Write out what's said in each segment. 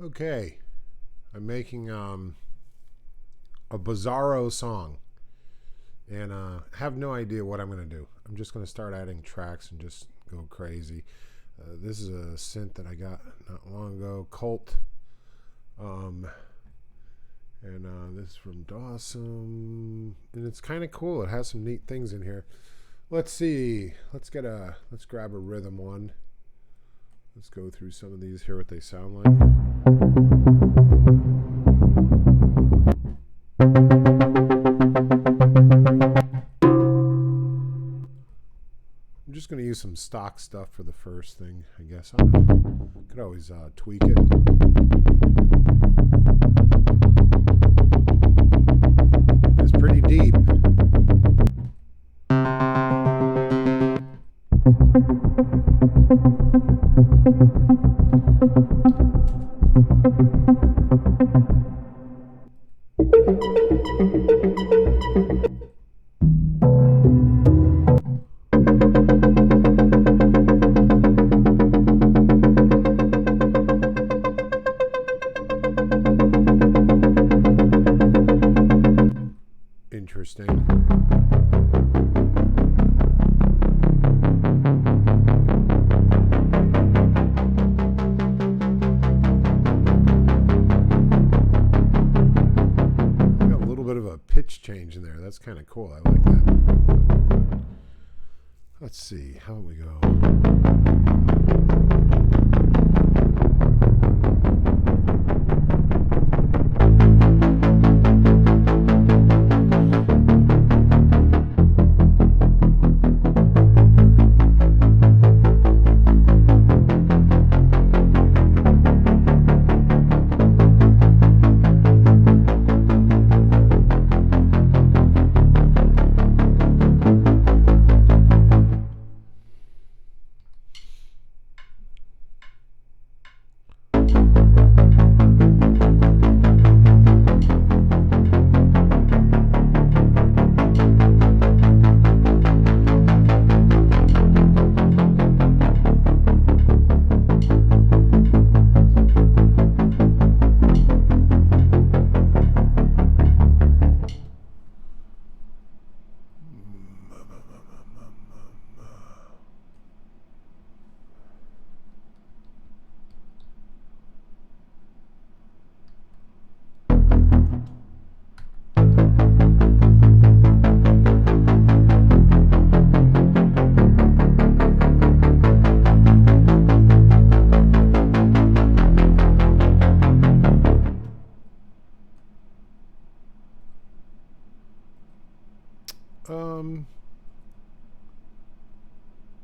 Okay, I'm making a bizarro song, and have no idea what I'm gonna do. I'm just gonna start adding tracks and just go crazy. This is a synth that I got not long ago, Cult, and this is from Dawson, and it's kind of cool. It has some neat things in here. Let's see. Let's grab a rhythm one. Let's go through some of these, hear what they sound like. I'm just going to use some stock stuff for the first thing, I guess. I don't know. Could always tweak it. It's pretty deep. Interesting. Got a little bit of a pitch change in there. That's kind of cool. I like that. Let's see. How we go?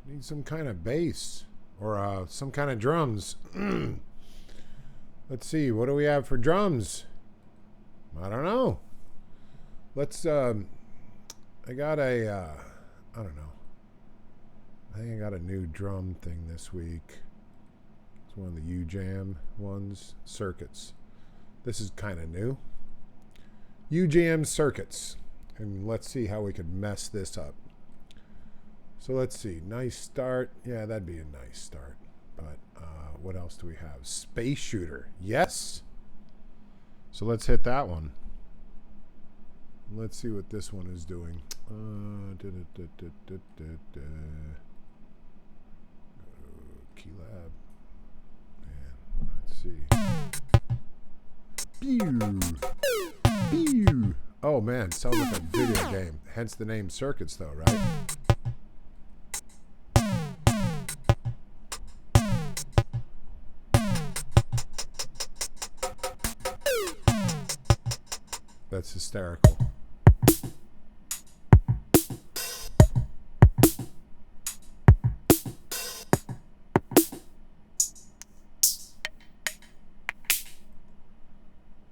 Need some kind of bass or some kind of drums. Let's see, what do we have for drums? I don't know. Let's I got a I don't know. I think I got a new drum thing this week. It's one of the U-Jam ones, circuits. This is kind of new. U-Jam circuits. And let's see how we could mess this up. So let's see. Nice start. Yeah, that'd be a nice start. But what else do we have? Space Shooter. Yes. So let's hit that one. Let's see what this one is doing. Keylab. And let's see. Pew. Pew. Oh man, sounds like a video game. Hence the name Circuits though, right? That's hysterical.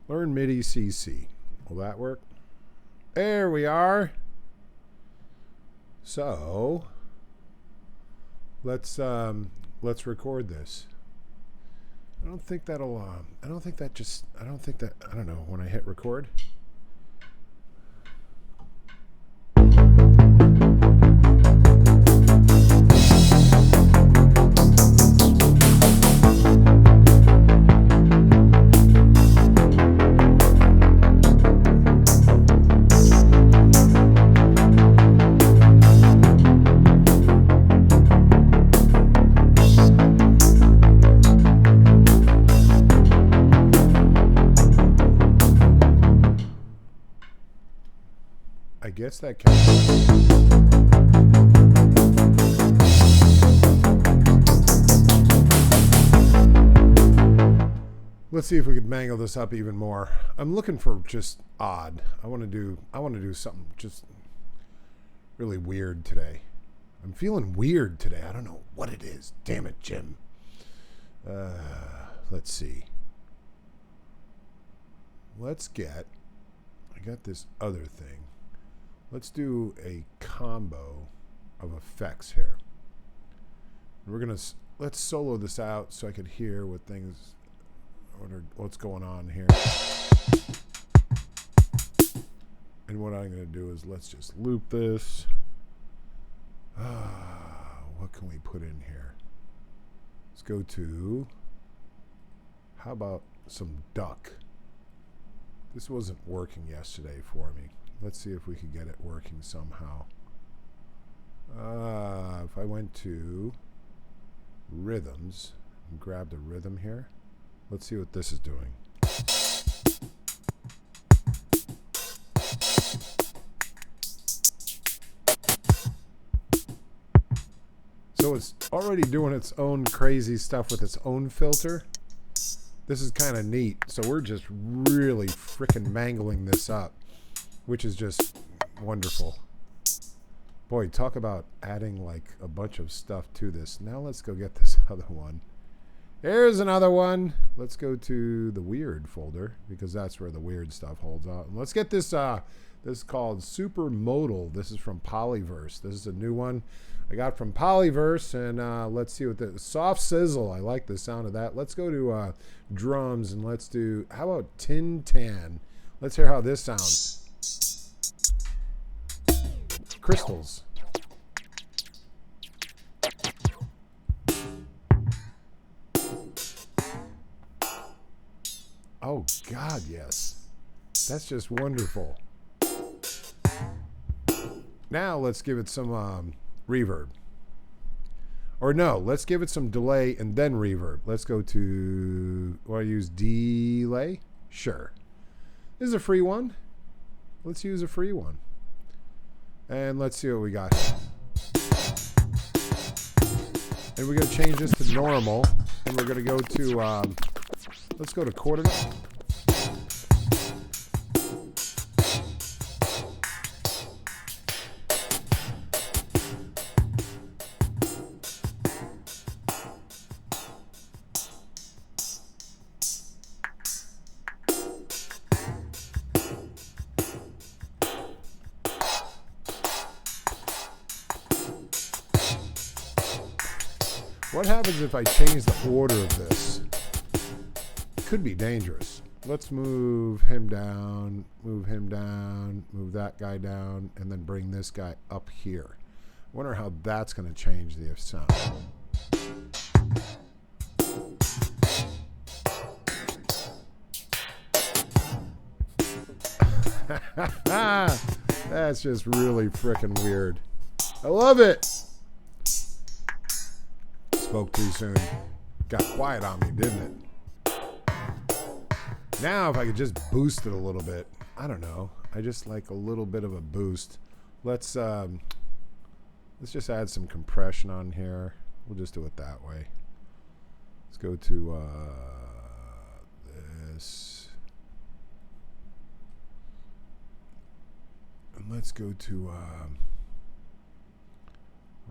Learn MIDI CC. Will that work? There we are. So let's record this. I don't think that I don't know when I hit record. guess that counts. Let's see if we could mangle this up even more. I'm looking for just odd. I want to do something just really weird today. I'm feeling weird today. I don't know what it is. Damn it, Jim. Let's see. I got this other thing. Let's do a combo of effects here. Let's solo this out so I could hear what's going on here. And what I'm going to do is let's just loop this. What can we put in here? Let's go to, how about some duck? This wasn't working yesterday for me. Let's see if we could get it working somehow. If I went to rhythms and grabbed a rhythm here, let's see what this is doing. So it's already doing its own crazy stuff with its own filter. This is kind of neat. So we're just really freaking mangling this up, which is just wonderful. Boy, talk about adding like a bunch of stuff to this. Now let's go get this other one. Here's another one. Let's go to the weird folder because that's where the weird stuff holds out. And let's get this. This is called Supermodal. This is from Polyverse. This is a new one I got from Polyverse, and let's see what the soft sizzle. I like the sound of that. Let's go to drums and let's do. How about Tin Tan? Let's hear how this sounds. Crystals. Oh God, yes. That's just wonderful. Now let's give it some reverb. Or no, let's give it some delay and then reverb. Let's go to, want to use delay? Sure. This is a free one. Let's use a free one. And let's see what we got here. And we're going to change this to normal. And we're going to go to, let's go to quarter note. What happens if I change the order of this? It could be dangerous. Let's move him down, move that guy down, and then bring this guy up here. I wonder how that's going to change the sound. That's just really freaking weird. I love it. Spoke too soon. Got quiet on me, didn't it? Now if I could just boost it a little bit. I don't know. I just like a little bit of a boost. Let's just add some compression on here. We'll just do it that way. Let's go to this. And let's go to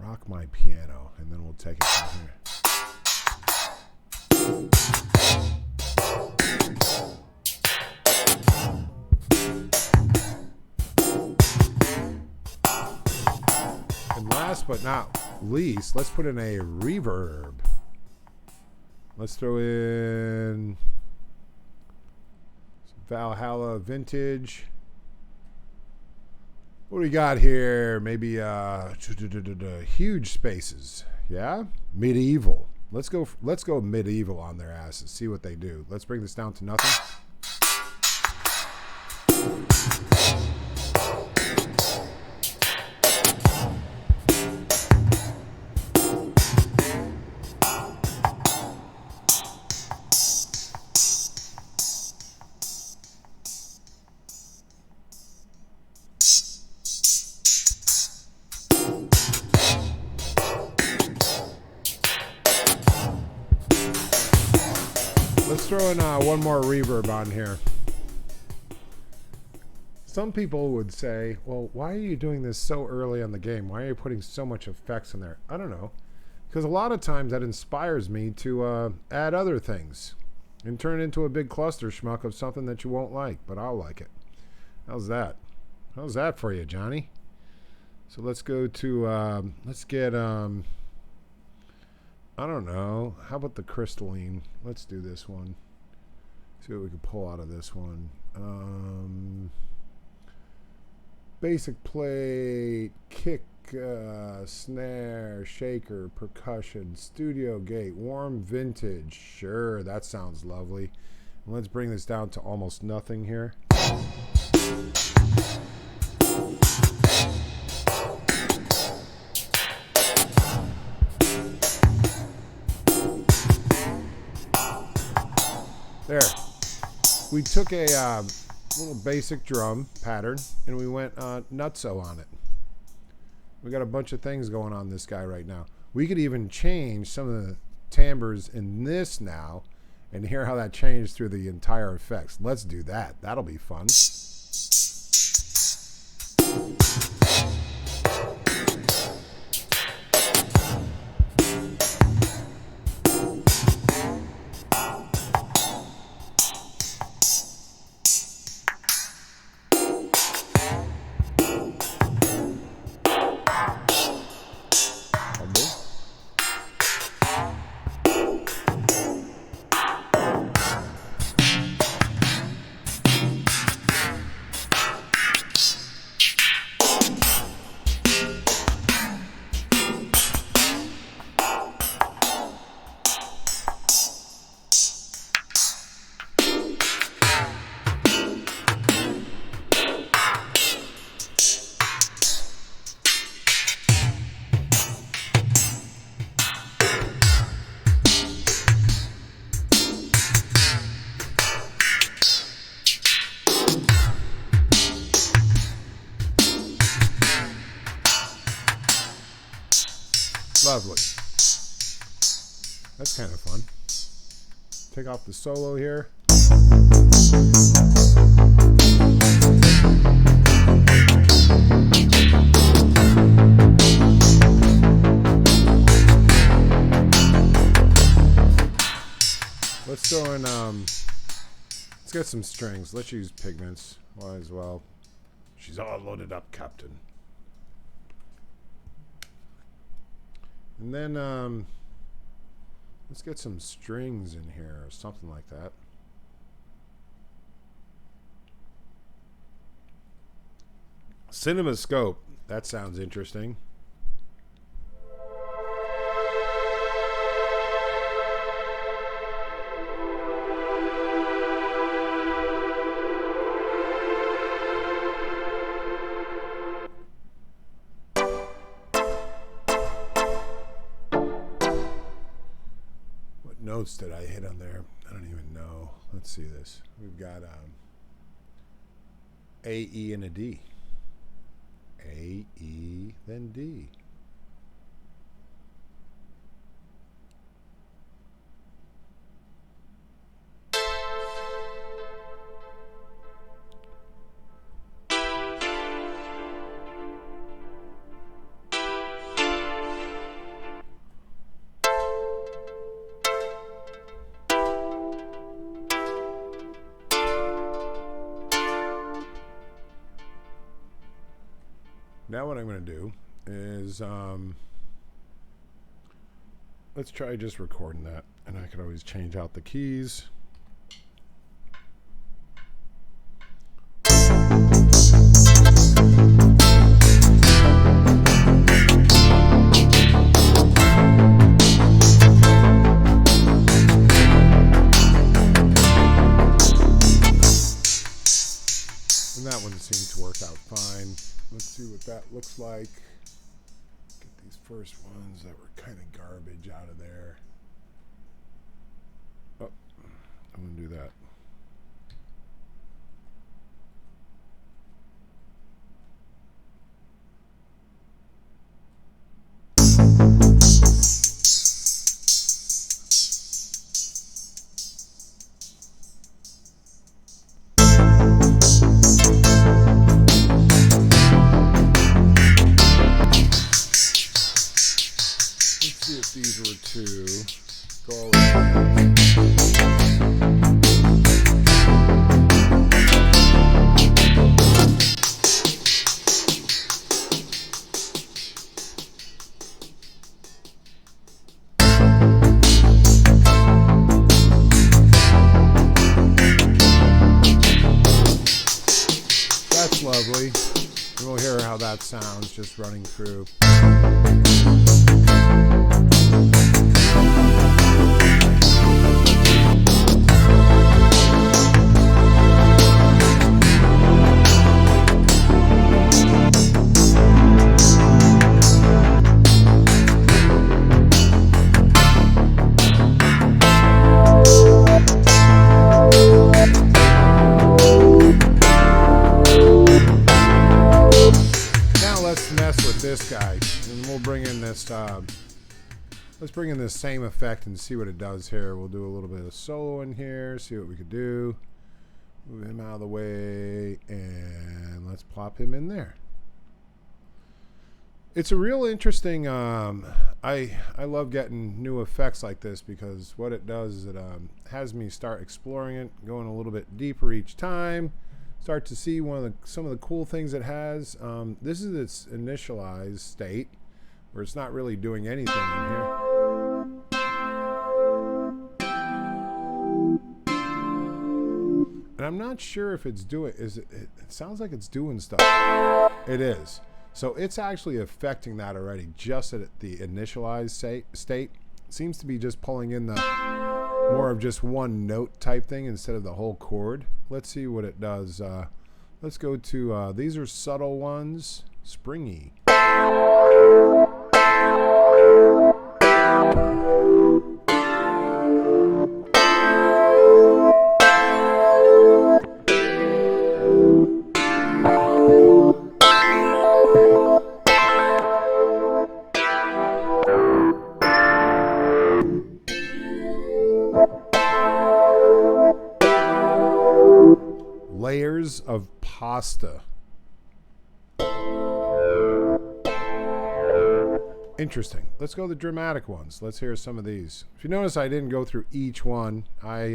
Rock My Piano, and then we'll take it from here. And last but not least, let's put in a reverb. Let's throw in some Valhalla Vintage. What do we got here? Maybe huge spaces. Yeah? Medieval. Let's go medieval on their asses. See what they do. Let's bring this down to nothing. Let's throw in one more reverb on here. Some people would say, well, why are you doing this so early on the game? Why are you putting so much effects in there? I don't know. Because a lot of times that inspires me to add other things and turn it into a big cluster schmuck of something that you won't like, but I'll like it. How's that? How's that for you, Johnny? So let's go to, let's get, I don't know. How about the crystalline? Let's do this one. See what we can pull out of this one. Basic plate, kick, snare, shaker, percussion, studio gate, warm vintage. Sure, that sounds lovely. And let's bring this down to almost nothing here. There. We took a little basic drum pattern and we went nutso on it. We got a bunch of things going on this guy right now. We could even change some of the timbres in this now and hear how that changed through the entire effects. Let's do that. That'll be fun. Lovely. That's kind of fun. Take off the solo here. Let's throw in, let's get some strings. Let's use pigments. Might as well. She's all loaded up, Captain. And then let's get some strings in here or something like that. CinemaScope. That sounds interesting. Notes did I hit on there? I don't even know. Let's see this. We've got A, E, and a D. A, E, then D. Now what I'm going to do is let's try just recording that, and I could always change out the keys. And that one seemed to work out fine. Let's see what that looks like. Get these first ones that were kind of garbage out of there. Oh, I'm going to do that. how that sounds just running through. This guy, and we'll bring in this let's bring in this same effect and see what it does here. We'll do a little bit of solo in here, see what we could do. Move him out of the way, and let's plop him in there. It's a real interesting I love getting new effects like this, because what it does is it has me start exploring it, going a little bit deeper each time. Start to see some of the cool things it has. This is its initialized state, where it's not really doing anything in here. And I'm not sure if it's doing. It sounds like it's doing stuff. It is. So it's actually affecting that already, just at the initialized state. It seems to be just pulling in the more of just one note type thing instead of the whole chord. Let's see what it does. Let's go to, these are subtle ones, springy. Layers of pasta. Interesting. Let's go to the dramatic ones. Let's hear some of these. If you notice, I didn't go through each one. I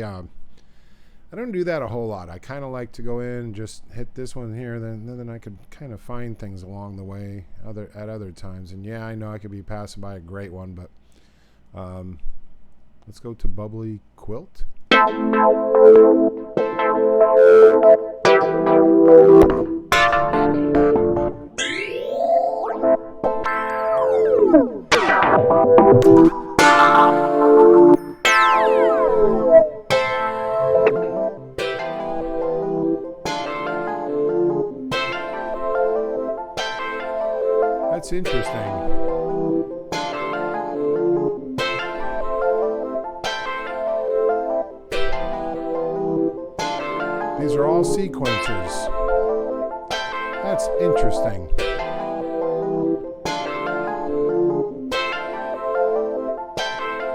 don't do that a whole lot. I kind of like to go in and just hit this one here, then I could kind of find things along the way at other times. And yeah, I know I could be passing by a great one, but let's go to Bubbly Quilt. That's interesting. These are all sequencers. That's interesting.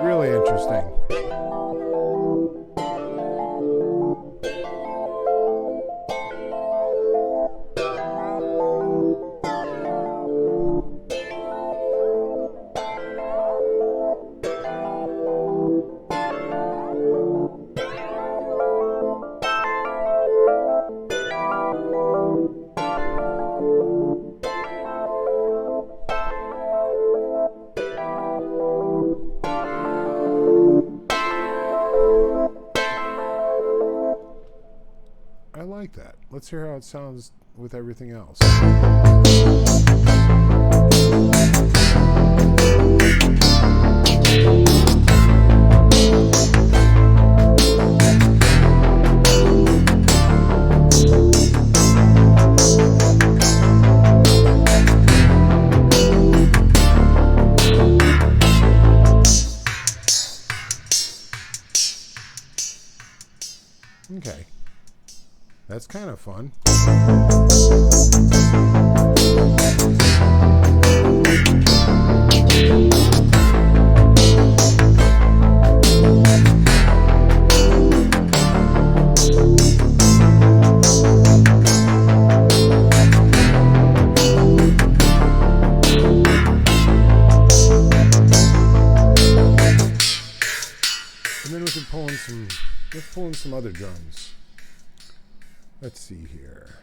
Really interesting. I like that. Let's hear how it sounds with everything else. Okay. That's kind of fun. And then we can pull in let's pull in some other drums. Let's see here.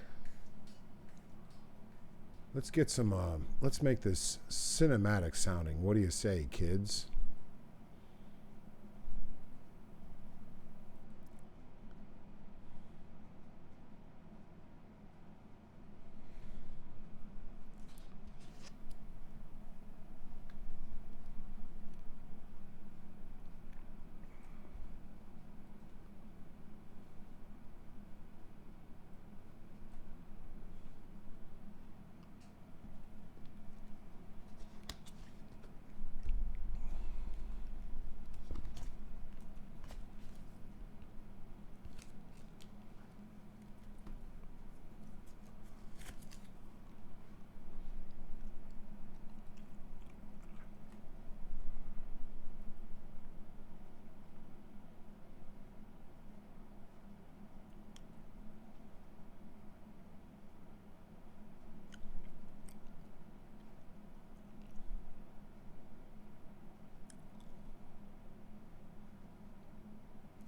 Let's get some, let's make this cinematic sounding. What do you say, kids?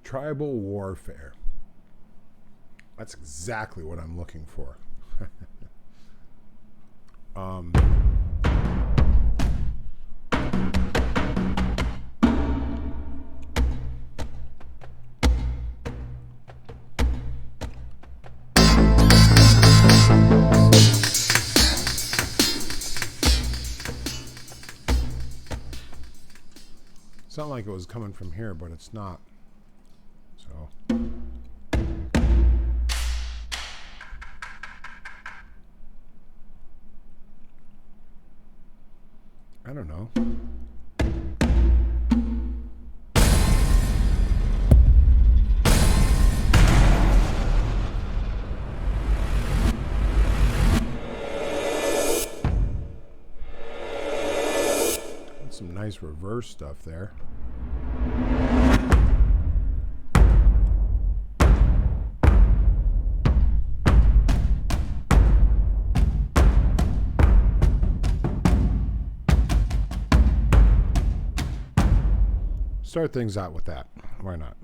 Tribal warfare. That's exactly what I'm looking for. Sounded like it was coming from here, but it's not. So I don't know. Some nice reverse stuff there. Start things out with that. Why not?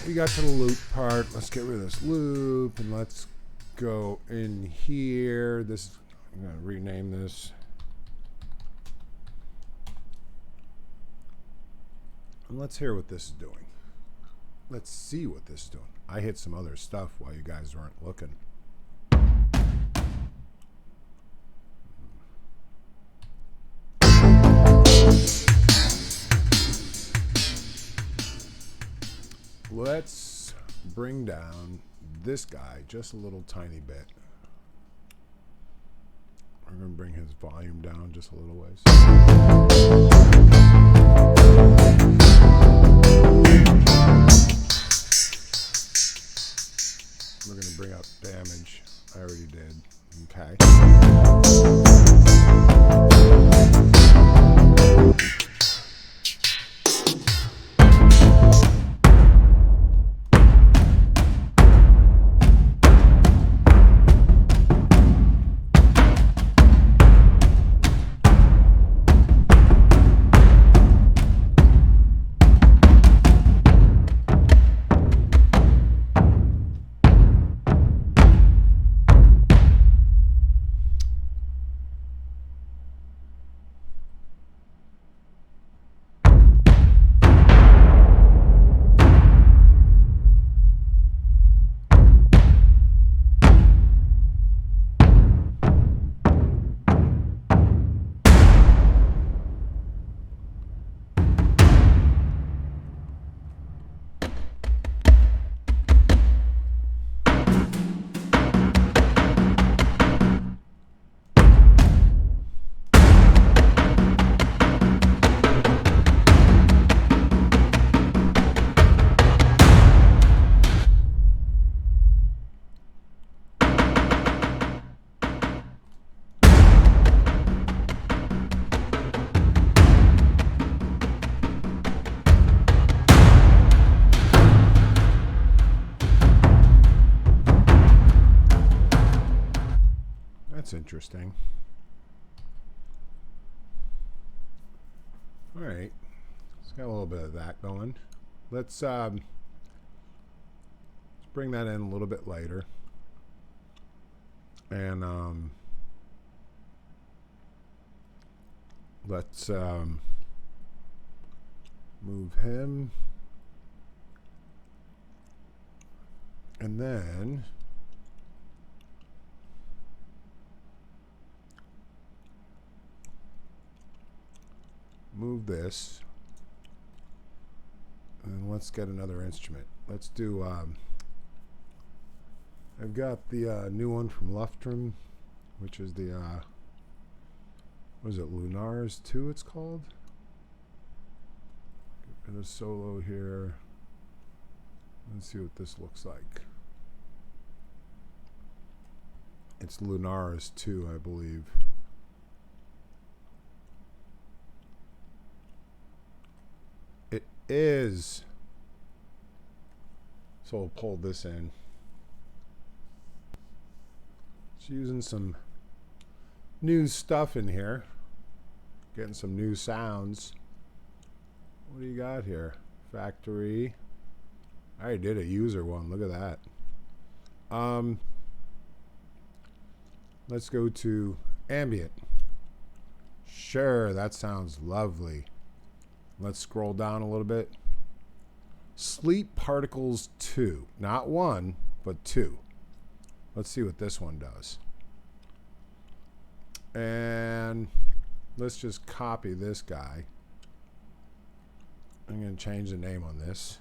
We got to the loop part. Let's get rid of this loop and let's go in here. This, I'm going to rename this. And let's hear what this is doing. Let's see what this is doing. I hit some other stuff while you guys weren't looking. Let's bring down this guy just a little tiny bit. We're going to bring his volume down just a little ways. We're going to bring up damage. I already did. Okay. That's interesting. All right, it's got a little bit of that going. Let's bring that in a little bit later, and let's move him, and then move this, and let's get another instrument. Let's do I've got the new one from Luftrum, which is the what is it, Lunars 2 it's called. Get a solo here. Let's see what this looks like. It's Lunaris 2, I believe. It is. So we'll pull this in. It's using some new stuff in here. Getting some new sounds. What do you got here? Factory. I already did a user one. Look at that. Let's go to ambient. Sure, that sounds lovely. Let's scroll down a little bit. Sleep Particles 2. Not 1, but 2. Let's see what this one does. And let's just copy this guy. I'm going to change the name on this.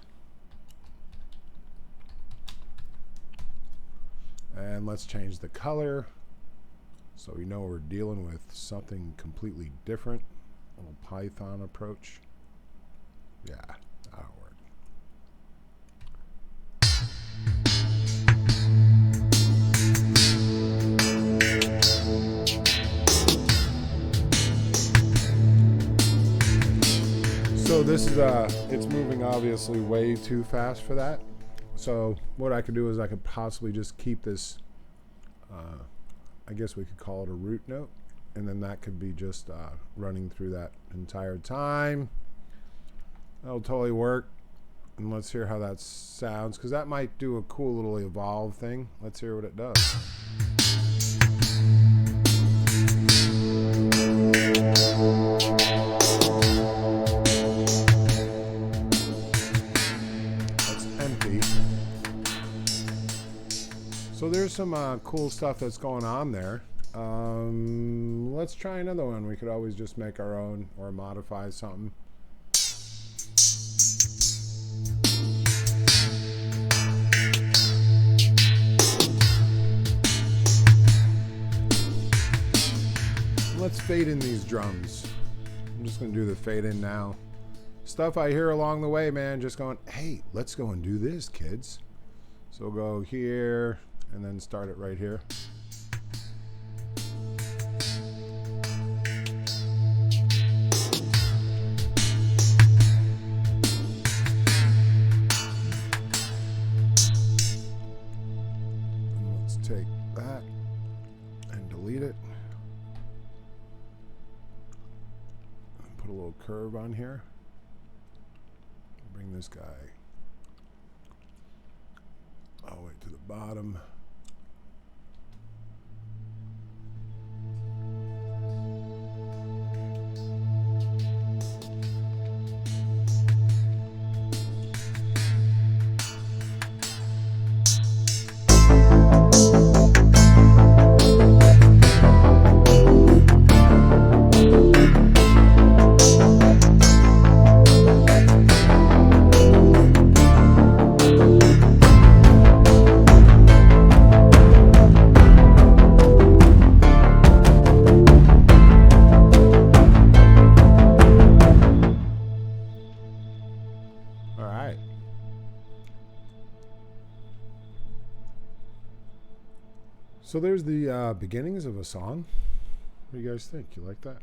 And let's change the color so we know we're dealing with something completely different. A little Python approach. Yeah, that'll work. So this is it's moving obviously way too fast for that. So what I could do is I could possibly just keep this, I guess we could call it a root note, and then that could be just running through that entire time. That'll totally work. And let's hear how that sounds, because that might do a cool little evolve thing. Let's hear what it does. So there's some cool stuff that's going on there. Let's try another one. We could always just make our own or modify something. Let's fade in these drums. I'm just going to do the fade in now. Stuff I hear along the way, man, just going, hey, let's go and do this, kids. So we'll go here. And then start it right here. And let's take that and delete it. And put a little curve on here. Bring this guy all the way to the bottom. So there's the beginnings of a song. What do you guys think? You like that?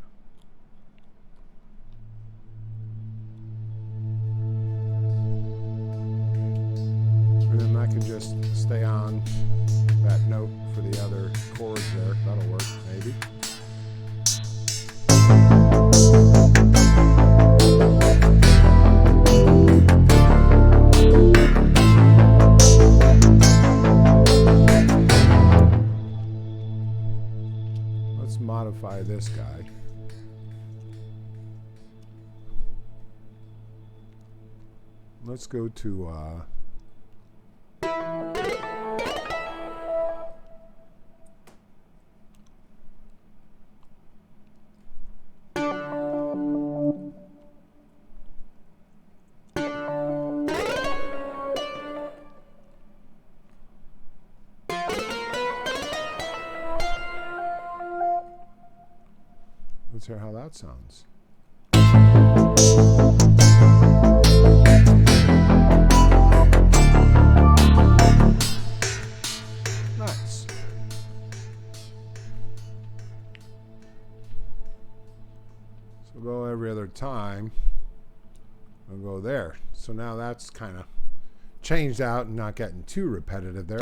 And then I can just stay on that note for the other chords there. That'll work, maybe. Modify this guy. Let's go to let's hear how that sounds. third time, I'll go there. So now that's kind of changed out and not getting too repetitive there.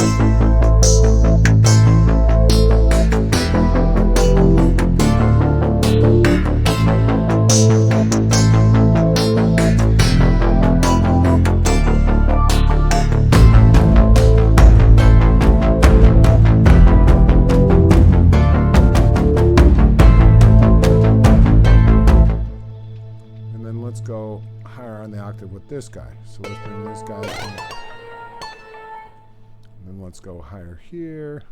Go higher on the octave with this guy. So let's bring this guy in. And then let's go higher here.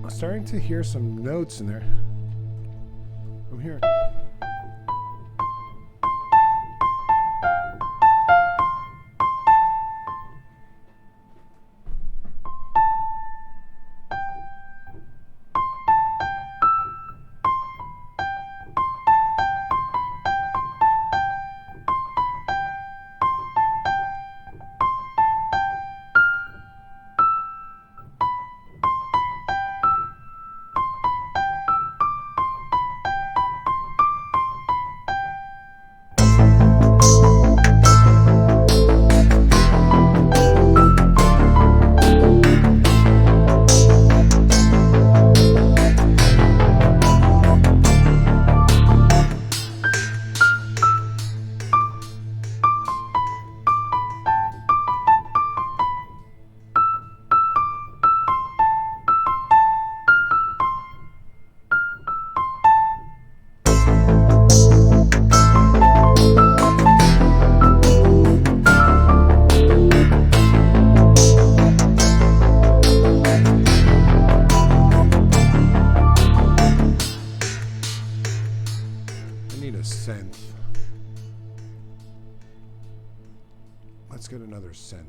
Starting to hear some notes in there. I'm hearing. Synth. Let's get another synth.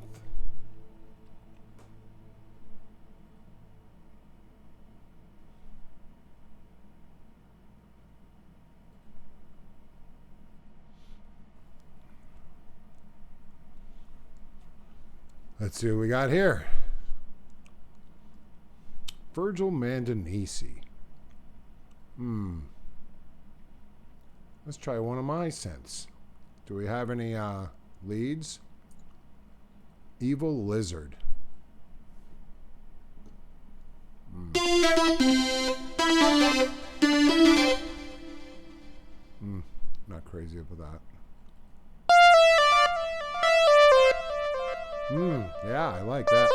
Let's see what we got here. Virgil Mandanesi. Let's try one of my synths. Do we have any leads? Evil Lizard. Not crazy about that. Yeah, I like that.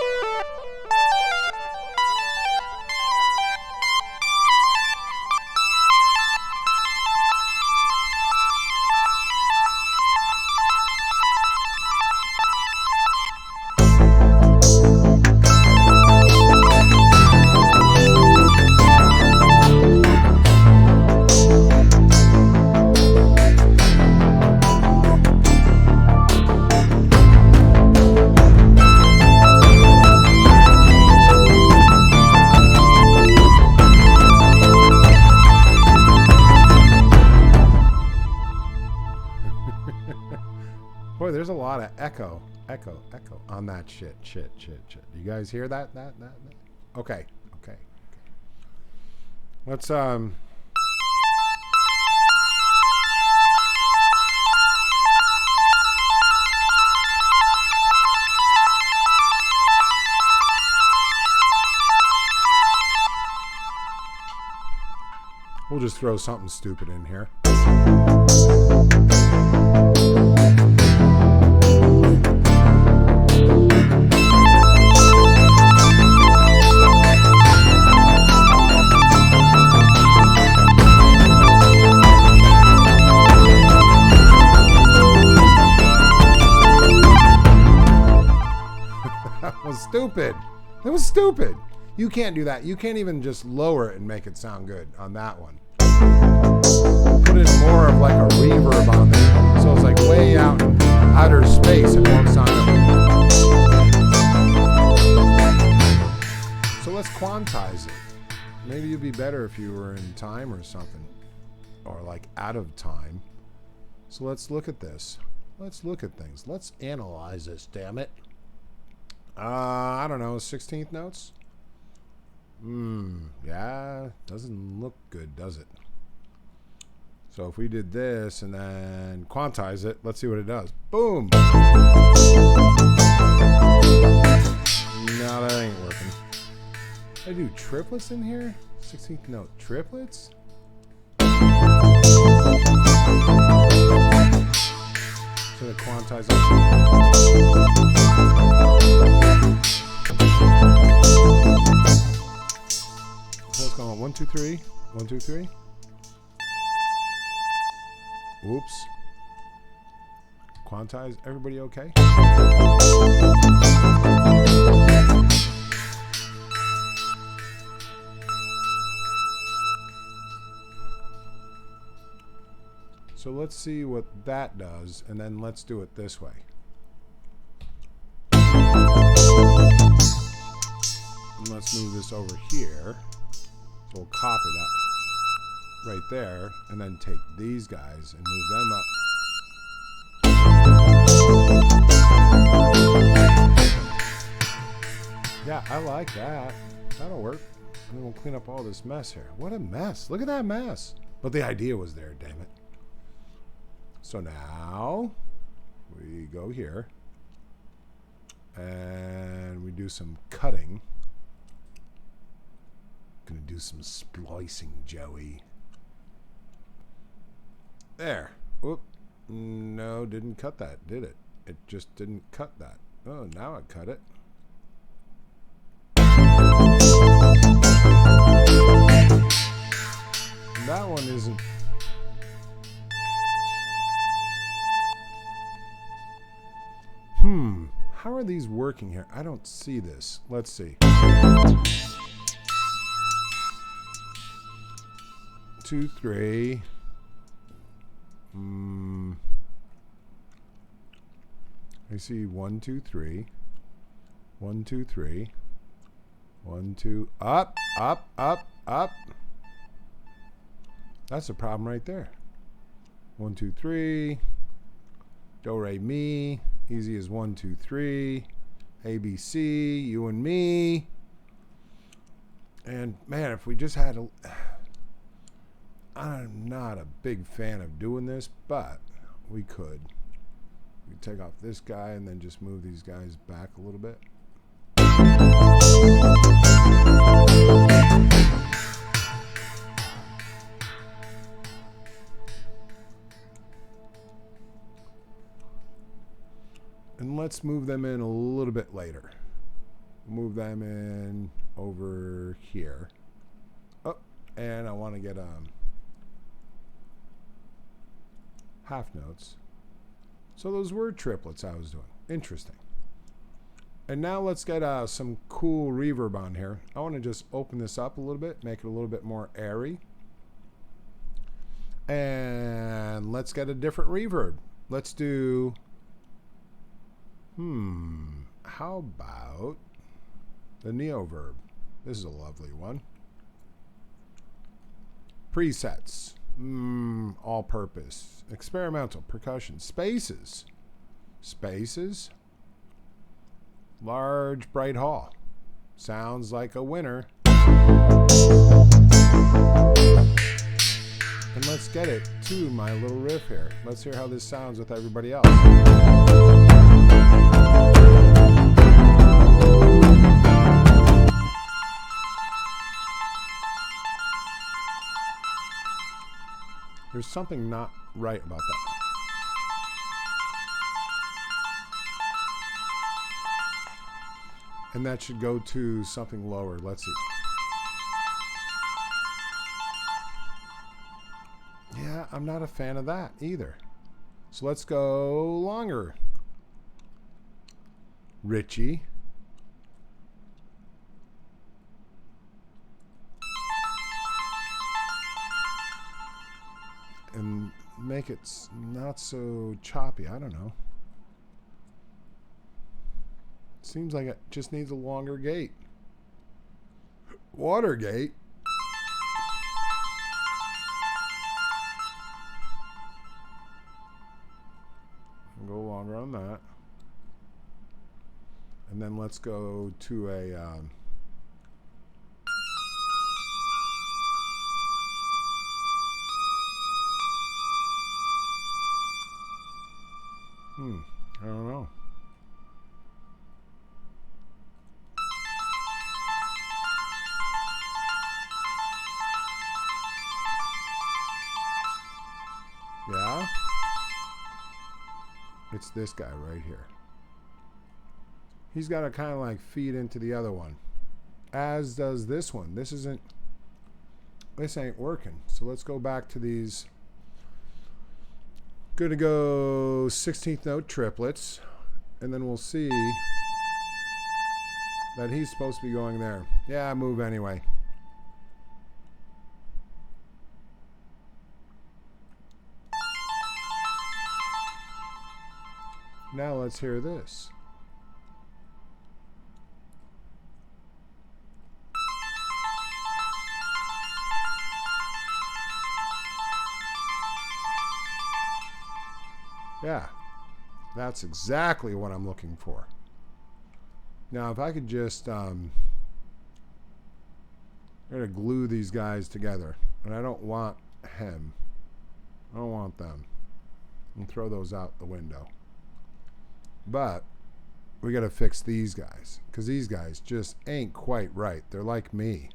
Boy, there's a lot of echo on that shit. You guys hear that? Okay. Let's we'll just throw something stupid in here. That was stupid. You can't do that. You can't even just lower it and make it sound good on that one. Put in more of like a reverb on there, so it's like way out in outer space. It won't sound So let's quantize it. Maybe it'd be better if you were in time or something, or like out of time. So let's look at this. Let's look at things. Let's analyze this, damn it. I don't know, 16th notes? Yeah, doesn't look good, does it? So if we did this and then quantize it, let's see what it does. Boom! No, that ain't working. I do triplets in here? 16th note triplets? So the quantize so it's going 1, 2, 3. 1, 2, 3. Oops. Quantize. Everybody okay? So let's see what that does, and then let's do it this way. And let's move this over here. So we'll copy that right there, and then take these guys and move them up. Yeah, I like that. That'll work. And then we'll clean up all this mess here. What a mess. Look at that mess. But the idea was there, damn it. So now we go here and we do some cutting. Gonna do some splicing, Joey. There. Whoop. No, didn't cut that, did it? It just didn't cut that. Oh, now it cut it. That one isn't. How are these working here? I don't see this. Let's see. 2, 3. I see 1, 2, 3. 1, 2, 3. 1, 2. Up, up, up, up. That's a problem right there. 1, 2, 3. Do, re, mi. Easy as 1, 2, 3. A, B, C. You and me. And man, if we just had a. I'm not a big fan of doing this, but we could. We take off this guy and then just move these guys back a little bit. And let's move them in a little bit later. Move them in over here. Oh, and I want to get half notes. So those were triplets I was doing. Interesting. And now let's get some cool reverb on here. I want to just open this up a little bit, make it a little bit more airy. And let's get a different reverb. Let's do... how about the Neoverb? This is a lovely one. Presets. All purpose. Experimental percussion. Spaces. Spaces. Large, bright hall. Sounds like a winner. And let's get it to my little riff here. Let's hear how this sounds with everybody else. There's something not right about that. And that should go to something lower. Let's see. Yeah, I'm not a fan of that either. So let's go longer. Richie. And make it not so choppy. I don't know. Seems like it just needs a longer gate. Watergate. Go longer on that. And then let's go to a I don't know. Yeah? It's this guy right here. He's got to kind of like feed into the other one. As does this one. This ain't working. So let's go back to these. Gonna go 16th note triplets, and then we'll see that he's supposed to be going there. Yeah, move anyway. Now let's hear this. Yeah, that's exactly what I'm looking for. Now, if I could just, I'm going to glue these guys together. And I don't want him. I don't want them. And throw those out the window. But we got to fix these guys. Because these guys just ain't quite right. They're like me.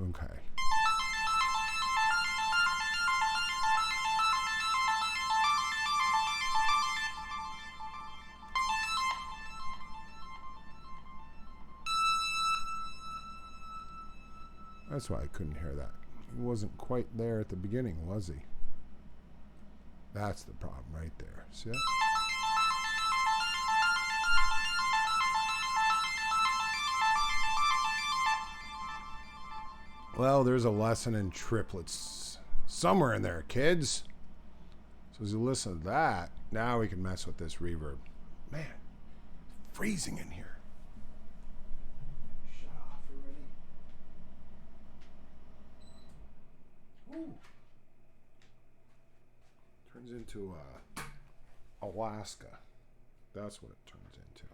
Okay. That's why I couldn't hear that. He wasn't quite there at the beginning, was he? That's the problem right there. See that? Well, there's a lesson in triplets somewhere in there, kids. So as you listen to that, now we can mess with this reverb. Man, it's freezing in here. Shut off already. Ooh. Turns into Alaska. That's what it turns into.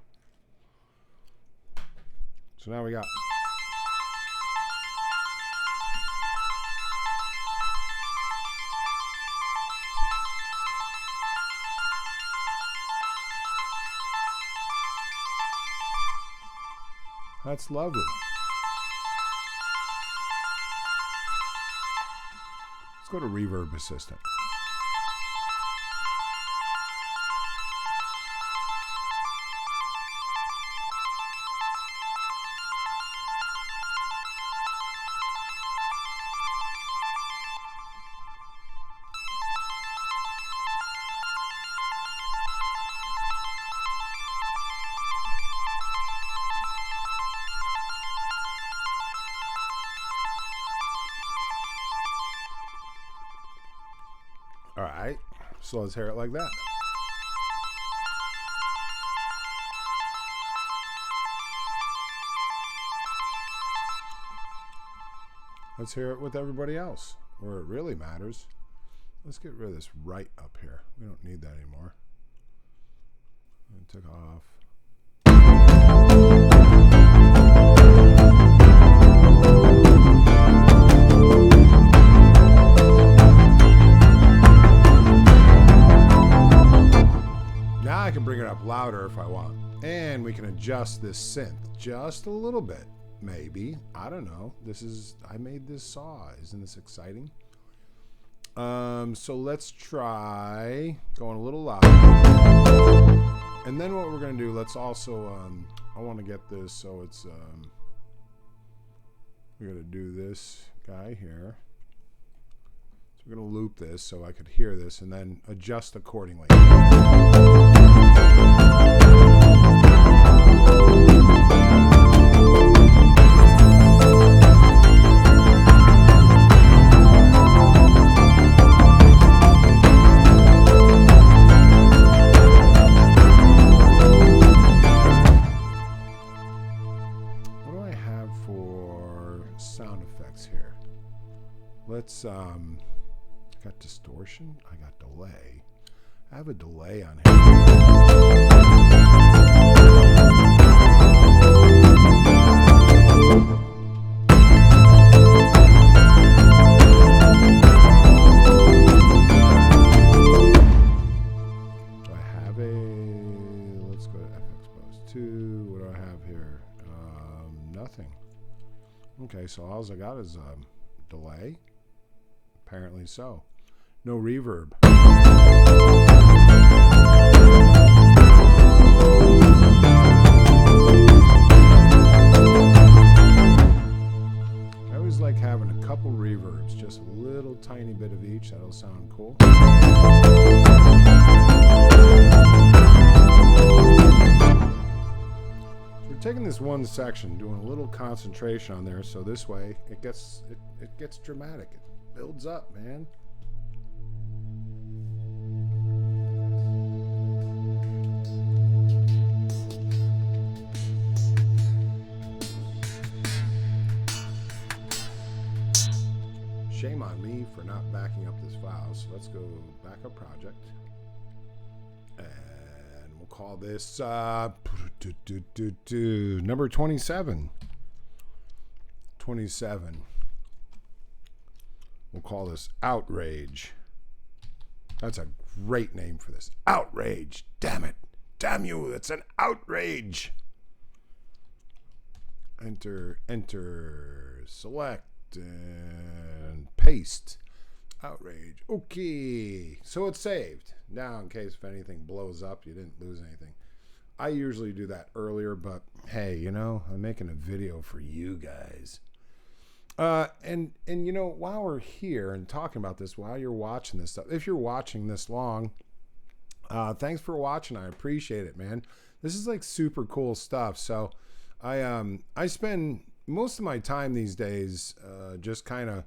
So now we got... That's lovely. Let's go to Reverb Assistant. All right, so let's hear it like that. Let's hear it with everybody else, where it really matters. Let's get rid of this right up here. We don't need that anymore. And took off. Now I can bring it up louder if I want. And we can adjust this synth just a little bit. Maybe. I don't know. I made this saw. Isn't this exciting? So let's try going a little louder. And then what we're going to do, let's also, I want to get this so it's we're going to do this guy here. So we're going to loop this so I could hear this and then adjust accordingly. Sound effects here. Let's I got distortion, I got delay. I have a delay on here. Do I have a, let's go to FX Post 2. What do I have here? Nothing. Okay, so all I got is delay. Apparently so. No reverb. I always like having a couple reverbs, just a little tiny bit of each. That'll sound cool. Taking this one section, doing a little concentration on there, so this way it gets dramatic. It builds up, man. Shame on me for not backing up this file. So let's go back up project. We'll call this number 27. 27. We'll call this Outrage. That's a great name for this. Outrage. Damn it. Damn you. It's an outrage. Enter, select, and paste. Outrage. Okay. So it's saved. Now, in case if anything blows up, you didn't lose anything. I usually do that earlier, but hey, you know, I'm making a video for you guys. And you know, while we're here and talking about this, while you're watching this stuff, if you're watching this long, thanks for watching. I appreciate it, man. This is like super cool stuff. So I spend most of my time these days just kind of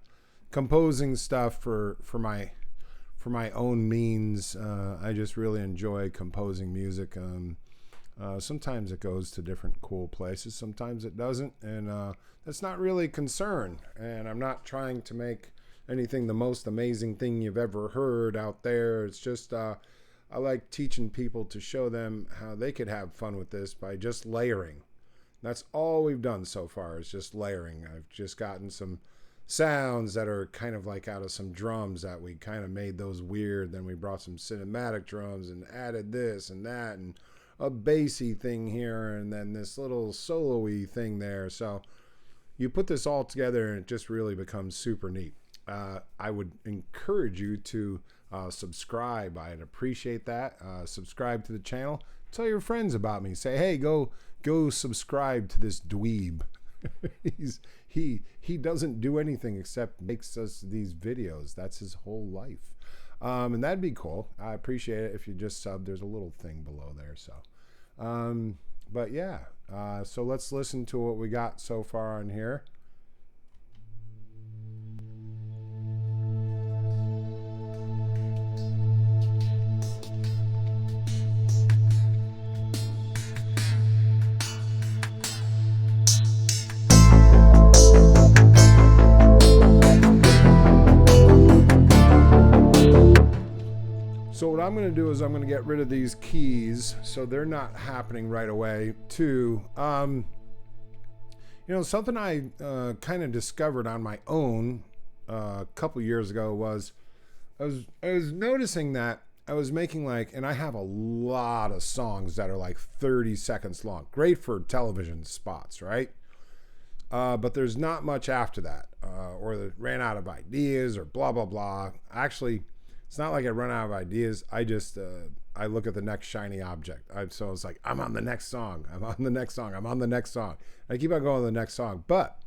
composing stuff for my own means. I just really enjoy composing music. Sometimes it goes to different cool places, sometimes it doesn't, and that's not really a concern. And I'm not trying to make anything the most amazing thing you've ever heard out there. It's just I like teaching people to show them how they could have fun with this by just layering. That's all we've done so far, is just layering. I've just gotten some sounds that are kind of like out of some drums that we kind of made those weird. Then we brought some cinematic drums and added this and that and a bassy thing here and then this little solo-y thing there. So you put this all together and it just really becomes super neat. I would encourage you to subscribe. I'd appreciate that. Subscribe to the channel. Tell your friends about me. Say, hey, go subscribe to this dweeb. He doesn't do anything except makes us these videos. That's his whole life. And that'd be cool. I appreciate it if you just sub. There's a little thing below there. So but yeah, so let's listen to what we got so far on here. So what I'm going to do is I'm going to get rid of these keys so they're not happening right away too. You know, something I kind of discovered on my own a couple years ago was I was noticing that I was making like, and I have a lot of songs that are like 30 seconds long. Great for television spots, right? But there's not much after that, or they ran out of ideas or blah, blah, blah. Actually, it's not like I run out of ideas. I just, I look at the next shiny object. So it's like, I'm on the next song. I'm on the next song. I'm on the next song. I keep on going to the next song. But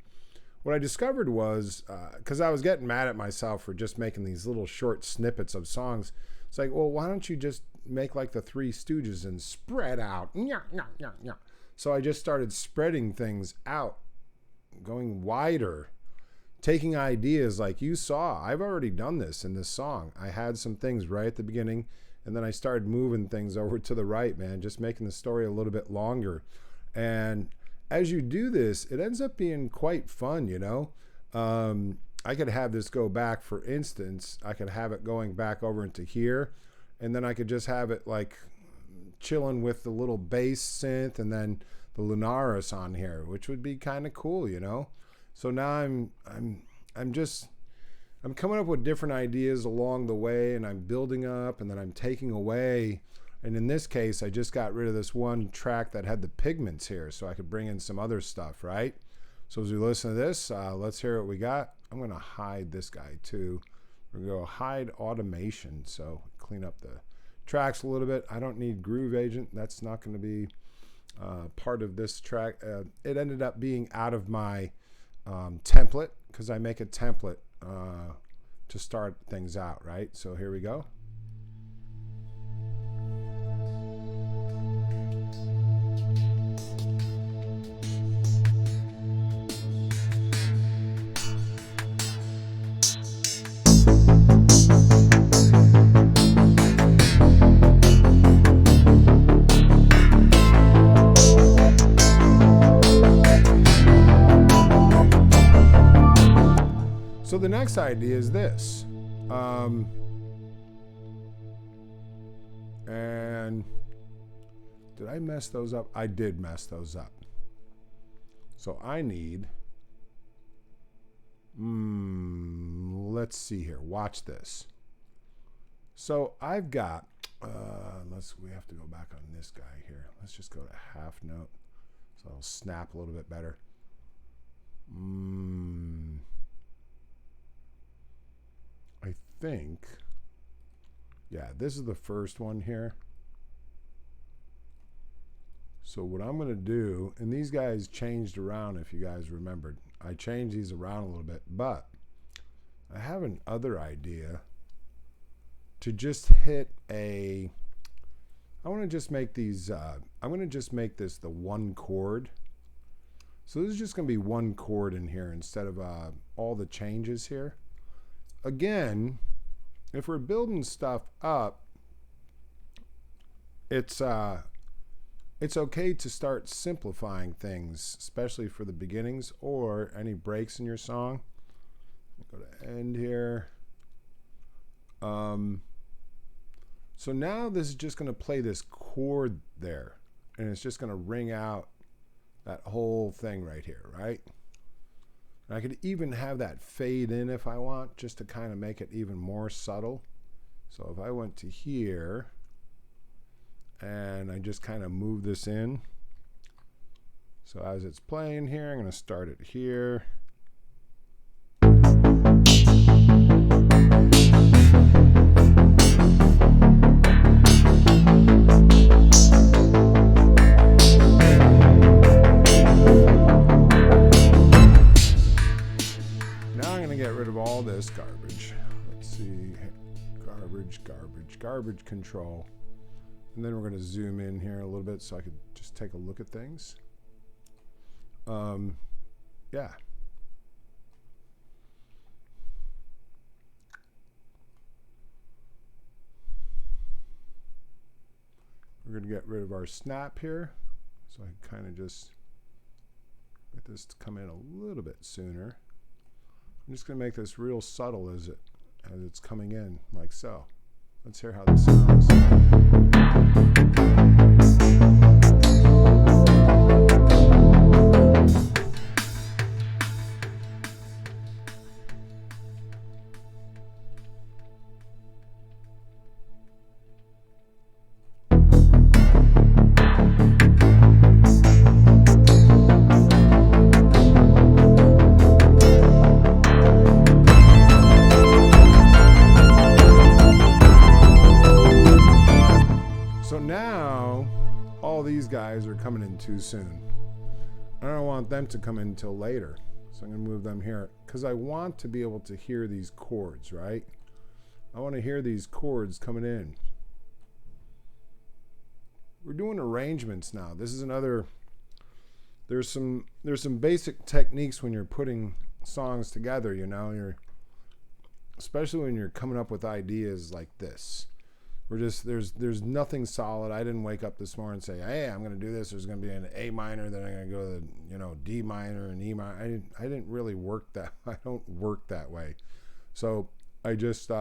what I discovered was, because I was getting mad at myself for just making these little short snippets of songs. It's like, well, why don't you just make like the Three Stooges and spread out? So I just started spreading things out, going wider, taking ideas like you saw. I've already done this in this song. I had some things right at the beginning, and then I started moving things over to the right, man, just making the story a little bit longer. And as you do this, it ends up being quite fun, you know? I could have this go back, for instance, I could have it going back over into here, and then I could just have it like chilling with the little bass synth and then the Lunaris on here, which would be kind of cool, you know? So now I'm coming up with different ideas along the way, and I'm building up, and then I'm taking away. And in this case, I just got rid of this one track that had the pigments here, so I could bring in some other stuff, right? So as we listen to this, let's hear what we got. I'm going to hide this guy too. We're going to go hide automation, so clean up the tracks a little bit. I don't need Groove Agent. That's not going to be part of this track. It ended up being out of my template, because I make a template to start things out, right? So here we go. So the next idea is this. And did I mess those up? I did mess those up. So I need, let's see here. Watch this. So I've got, we have to go back on this guy here. Let's just go to half note. So it'll snap a little bit better. I think, yeah, this is the first one here. So what I'm going to do, and these guys changed around, if you guys remembered. I changed these around a little bit, but I have another idea to just hit I want to just make these, I'm going to just make this the one chord. So this is just going to be one chord in here instead of all the changes here. Again, if we're building stuff up, it's okay to start simplifying things, especially for the beginnings or any breaks in your song. Go to end here. So now this is just going to play this chord there, and it's just going to ring out that whole thing right here, right? And I could even have that fade in if I want, just to kind of make it even more subtle. So if I went to here and I just kind of move this in. So as it's playing here, I'm going to start it here. This garbage. Let's see. Garbage control. And then we're going to zoom in here a little bit so I could just take a look at things. Yeah. We're going to get rid of our snap here. So I kind of just get this to come in a little bit sooner. I'm just going to make this real subtle as it's coming in, like so. Let's hear how this sounds. Guys are coming in too soon. I don't want them to come in until later. So I'm going to move them here because I want to be able to hear these chords, right? I want to hear these chords coming in. We're doing arrangements now. This is another, there's some basic techniques when you're putting songs together, you know, especially when you're coming up with ideas like this. There's nothing solid. I didn't wake up this morning and say, hey, I'm going to do this. There's going to be an A minor, then I'm going to go to the, you know, D minor and E minor. I didn't really work that. I don't work that way. So I just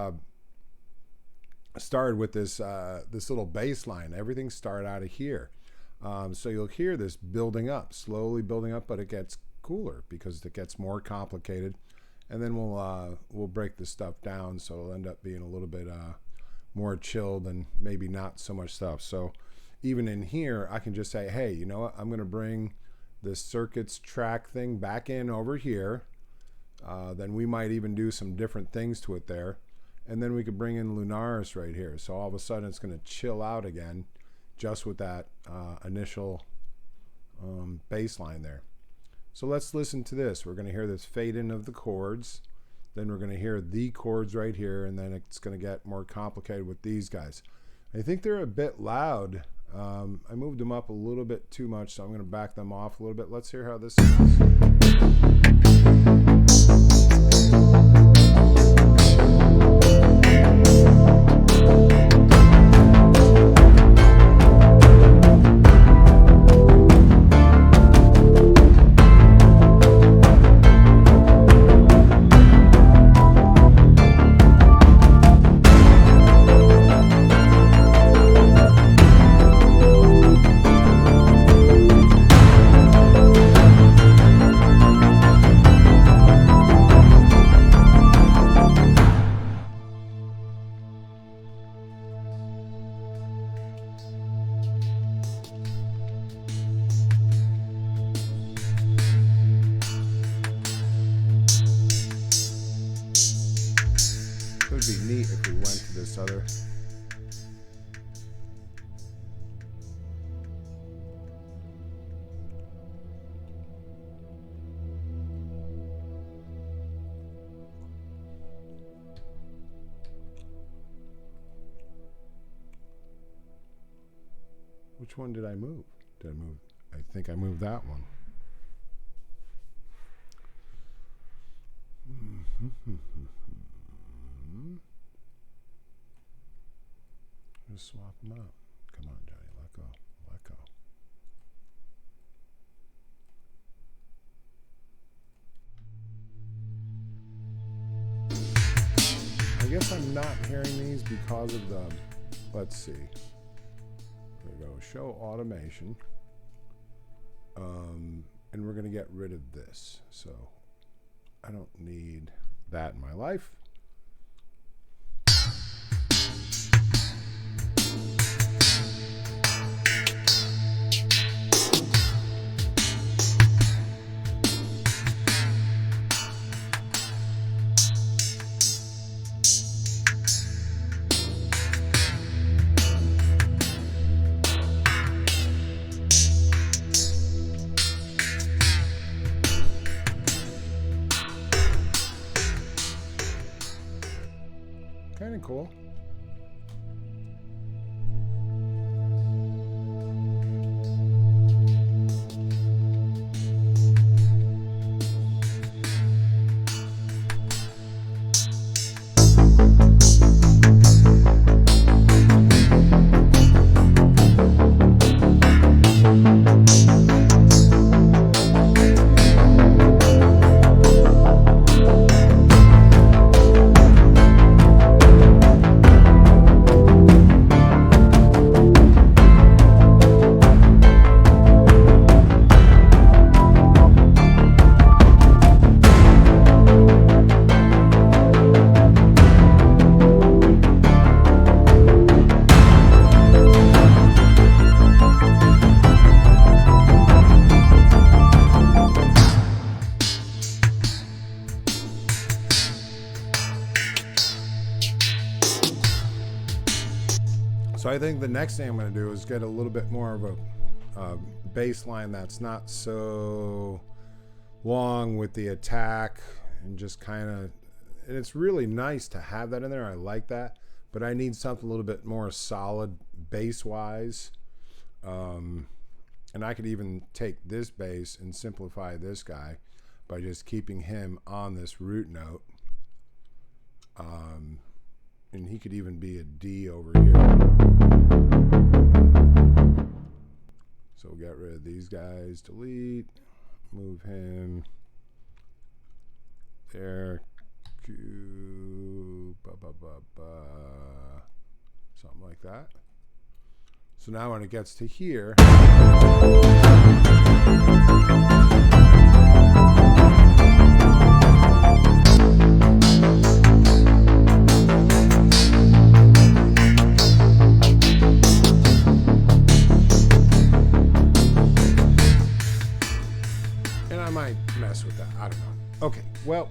started with this little bass line. Everything started out of here. So you'll hear this building up, slowly building up, but it gets cooler because it gets more complicated. And then we'll break this stuff down, so it'll end up being a little bit more chilled and maybe not so much stuff. So even in here, I can just say, hey, you know what? I'm going to bring this circuits track thing back in over here. Then we might even do some different things to it there. And then we could bring in Lunaris right here. So all of a sudden it's going to chill out again just with that initial bass line there. So let's listen to this. We're going to hear this fade in of the chords. Then we're going to hear the chords right here, and then it's going to get more complicated with these guys. I think they're a bit loud. I moved them up a little bit too much, so I'm going to back them off a little bit. Let's hear how this It would be neat if we went to this other. Which one did I move? Did I move? I think I moved that one. Just swap them out. Come on, Johnny, let go. Let go. I guess I'm not hearing these because of the, let's see. There we go, show automation. And we're going to get rid of this. So I don't need that in my life. Kind of cool. So I think the next thing I'm going to do is get a little bit more of a bass line that's not so along with the attack, and just kind of, and it's really nice to have that in there. I like that, but I need something a little bit more solid bass wise. And I could even take this bass and simplify this guy by just keeping him on this root note. And he could even be a D over here. So we'll get rid of these guys, delete, move him there, Q, something like that. So now when it gets to here, and I might mess with that. I don't know. Okay, well,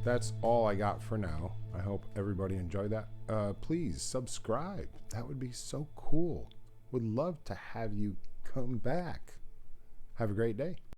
that's all I got for now. I hope everybody enjoyed that. Please subscribe. That would be so cool. Would love to have you come back. Have a great day.